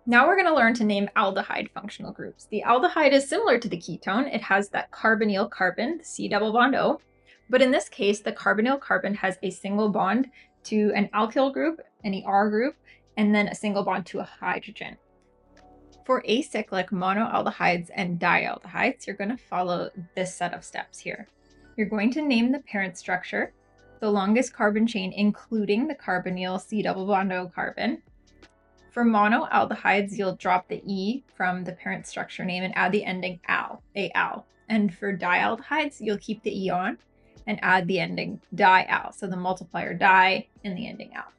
Now we're going to learn to name aldehyde functional groups. The aldehyde is similar to the ketone. It has that carbonyl carbon, the C double bond O, but in this case, the carbonyl carbon has a single bond to an alkyl group, an ER group, and then a single bond to a hydrogen. For acyclic monoaldehydes and dialdehydes, you're going to follow this set of steps here. You're going to name the parent structure, the longest carbon chain, including the carbonyl C double bond O carbon. For monoaldehydes, you'll drop the E from the parent structure name and add the ending al, al. And for dialdehydes, you'll keep the E on and add the ending dial, so the multiplier di and the ending al.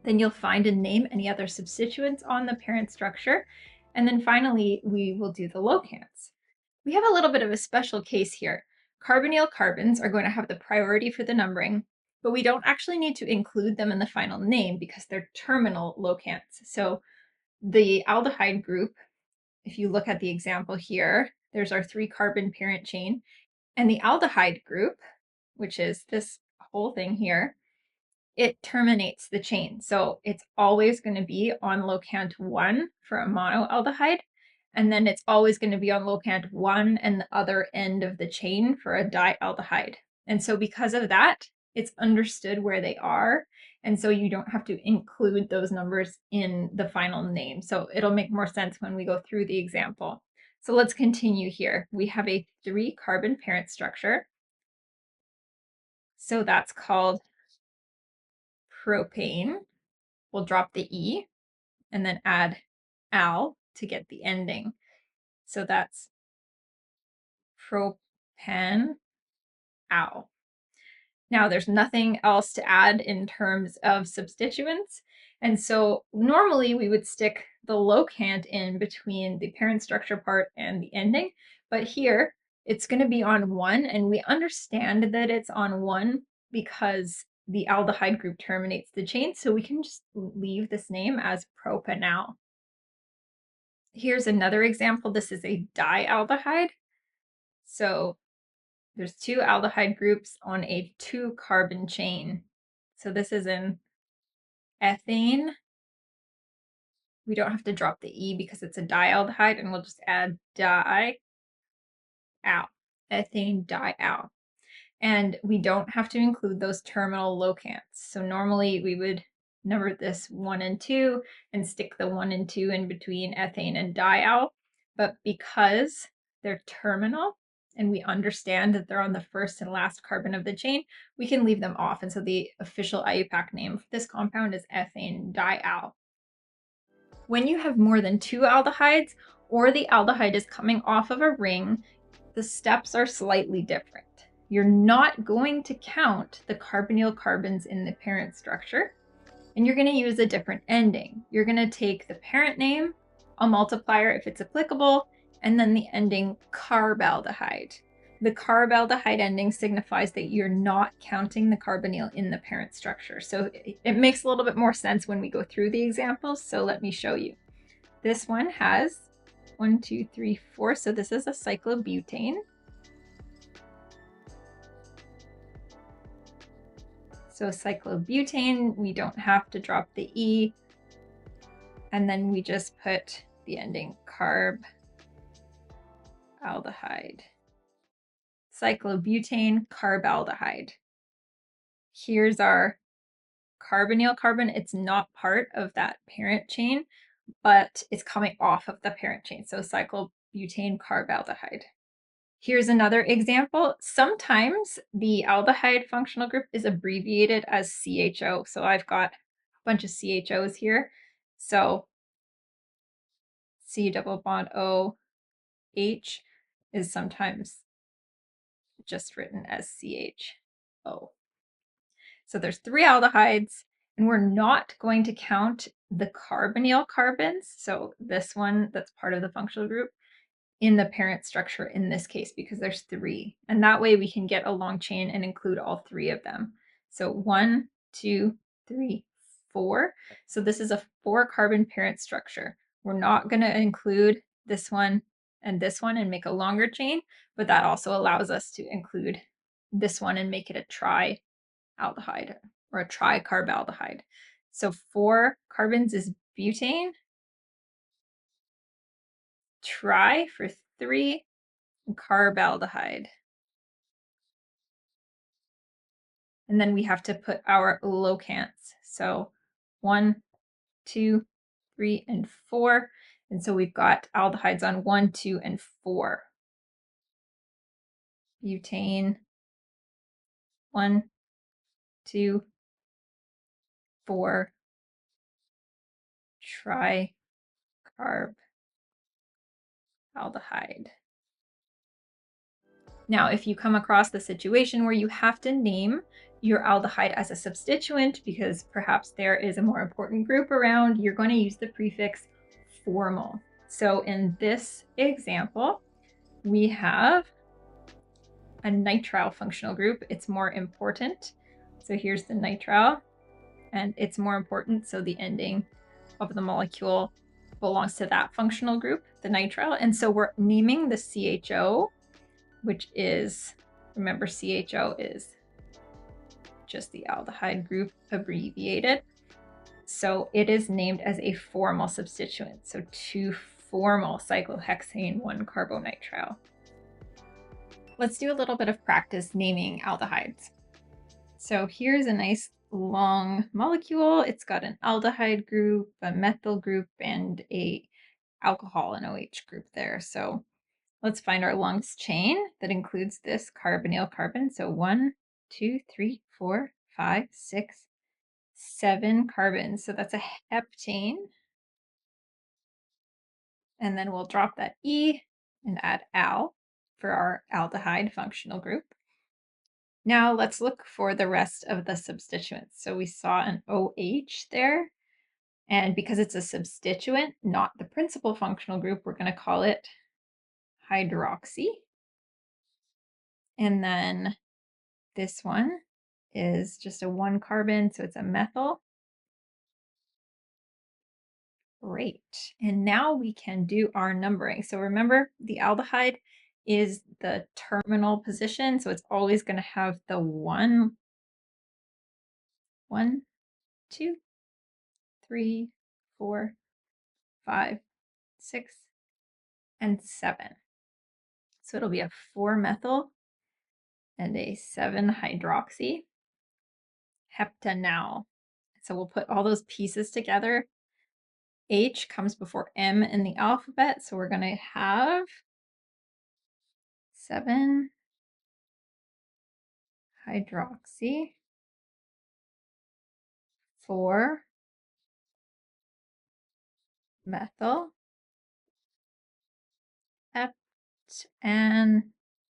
Then you'll find and name any other substituents on the parent structure. And then finally, we will do the locants. We have a little bit of a special case here. Carbonyl carbons are going to have the priority for the numbering, but we don't actually need to include them in the final name because they're terminal locants. So the aldehyde group, if you look at the example here, there's our 3-carbon parent chain, and the aldehyde group, which is this whole thing here, it terminates the chain. So it's always going to be on locant 1 for a monoaldehyde, and then it's always going to be on locant 1 and the other end of the chain for a dialdehyde. And so because of that, it's understood where they are, and so you don't have to include those numbers in the final name. So it'll make more sense when we go through the example. So let's continue here. We have a 3-carbon parent structure. So that's called propane. We'll drop the E and then add al to get the ending. So that's propan al. Now there's nothing else to add in terms of substituents. And so normally we would stick the locant in between the parent structure part and the ending, but here it's going to be on 1, and we understand that it's on 1 because the aldehyde group terminates the chain, so we can just leave this name as propanal. Here's another example. This is a dialdehyde. So there's 2 aldehyde groups on a 2-carbon chain. So this is an ethane. We don't have to drop the E because it's a dialdehyde, and we'll just add di-al, ethane dial. And we don't have to include those terminal locants. So normally we would number this 1 and 2 and stick the 1 and 2 in between ethane and dial. But because they're terminal and we understand that they're on the first and last carbon of the chain, we can leave them off. And so the official IUPAC name for this compound is ethane dial. When you have more than 2 aldehydes, or the aldehyde is coming off of a ring, the steps are slightly different. You're not going to count the carbonyl carbons in the parent structure, and you're going to use a different ending. You're going to take the parent name, a multiplier if it's applicable, and then the ending carbaldehyde. The carbaldehyde ending signifies that you're not counting the carbonyl in the parent structure. So it makes a little bit more sense when we go through the examples. So let me show you. This one has 1, 2, 3, 4. So this is a cyclobutane. So cyclobutane, we don't have to drop the E. And then we just put the ending carbaldehyde. Cyclobutane, carbaldehyde. Here's our carbonyl carbon. It's not part of that parent chain, but it's coming off of the parent chain. So cyclobutane, carbaldehyde. Here's another example. Sometimes the aldehyde functional group is abbreviated as CHO. So I've got a bunch of CHOs here. So C double bond O H is sometimes just written as CHO. So there's 3 aldehydes, and we're not going to count the carbonyl carbons. So this one that's part of the functional group in the parent structure in this case, because there's 3. And that way we can get a long chain and include all 3 of them. So 1, 2, 3, 4. So this is a 4-carbon parent structure. We're not going to include this one and make a longer chain, but that also allows us to include this one and make it a trialdehyde or a tricarbaldehyde. So 4 carbons is butane, tri for 3, carbaldehyde. And then we have to put our locants. So 1, 2, 3, and 4. And so we've got aldehydes on 1, 2, and 4. Butane, 1, 2, 4, tricarbaldehyde. Now, if you come across the situation where you have to name your aldehyde as a substituent because perhaps there is a more important group around, you're going to use the prefix formyl. So in this example, we have a nitrile functional group. It's more important. So here's the nitrile, and it's more important. So the ending of the molecule belongs to that functional group, the nitrile. And so we're naming the CHO, which is, remember, CHO is just the aldehyde group abbreviated. So it is named as a formyl substituent. So 2-formyl cyclohexane 1-carbonitrile. Let's do a little bit of practice naming aldehydes. So here's a nice long molecule. It's got an aldehyde group, a methyl group, and a alcohol and OH group there. So let's find our longest chain that includes this carbonyl carbon. So 1, 2, 3, 4, 5, 6, 7 carbons. So that's a heptane. And then we'll drop that E and add al for our aldehyde functional group. Now let's look for the rest of the substituents. So we saw an OH there. And because it's a substituent, not the principal functional group, we're going to call it hydroxy. And then this one is just a 1 carbon, so it's a methyl. Great. And now we can do our numbering. So remember, the aldehyde is the terminal position, so it's always going to have the 1, 2, 3, 4, 5, 6, and 7. So it'll be a 4-methyl and a 7-hydroxy heptanal. So we'll put all those pieces together. H comes before M in the alphabet, so we're going to have 7-hydroxy, 4-methyl, hept, and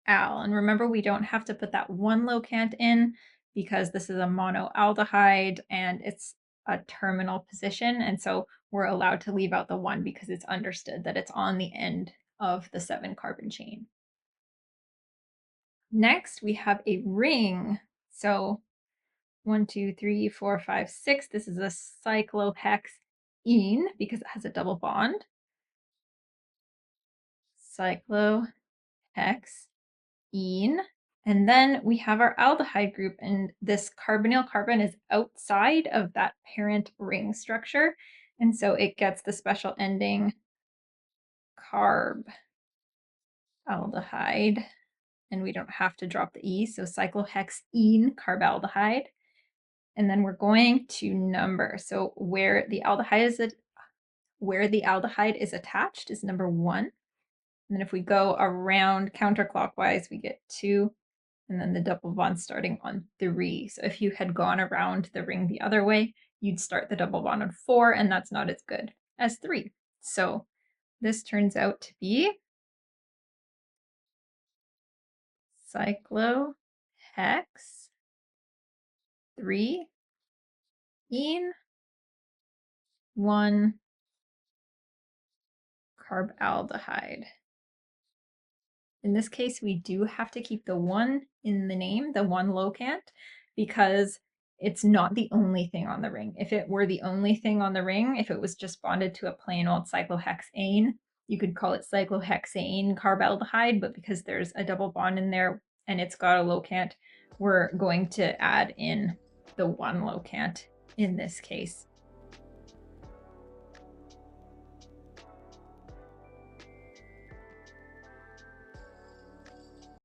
al. And remember, we don't have to put that one locant in because this is a monoaldehyde and it's a terminal position. And so we're allowed to leave out the 1 because it's understood that it's on the end of the 7-carbon chain. Next, we have a ring. So 1, 2, 3, 4, 5, 6. This is a cyclohexene because it has a double bond. Cyclohexene. And then we have our aldehyde group, and this carbonyl carbon is outside of that parent ring structure. And so it gets the special ending carb aldehyde, and we don't have to drop the E, so cyclohexene carbaldehyde. And then we're going to number. So where the aldehyde is attached is number 1. And then if we go around counterclockwise, we get 2, and then the double bond starting on 3. So if you had gone around the ring the other way, you'd start the double bond on 4, and that's not as good as 3. So this turns out to be cyclohex 3 ene 1 carbaldehyde. In this case, we do have to keep the 1 in the name, the 1 locant, because it's not the only thing on the ring. If it were the only thing on the ring, if it was just bonded to a plain old cyclohexane, you could call it cyclohexane carbaldehyde, but because there's a double bond in there and it's got a locant, we're going to add in the 1 locant in this case.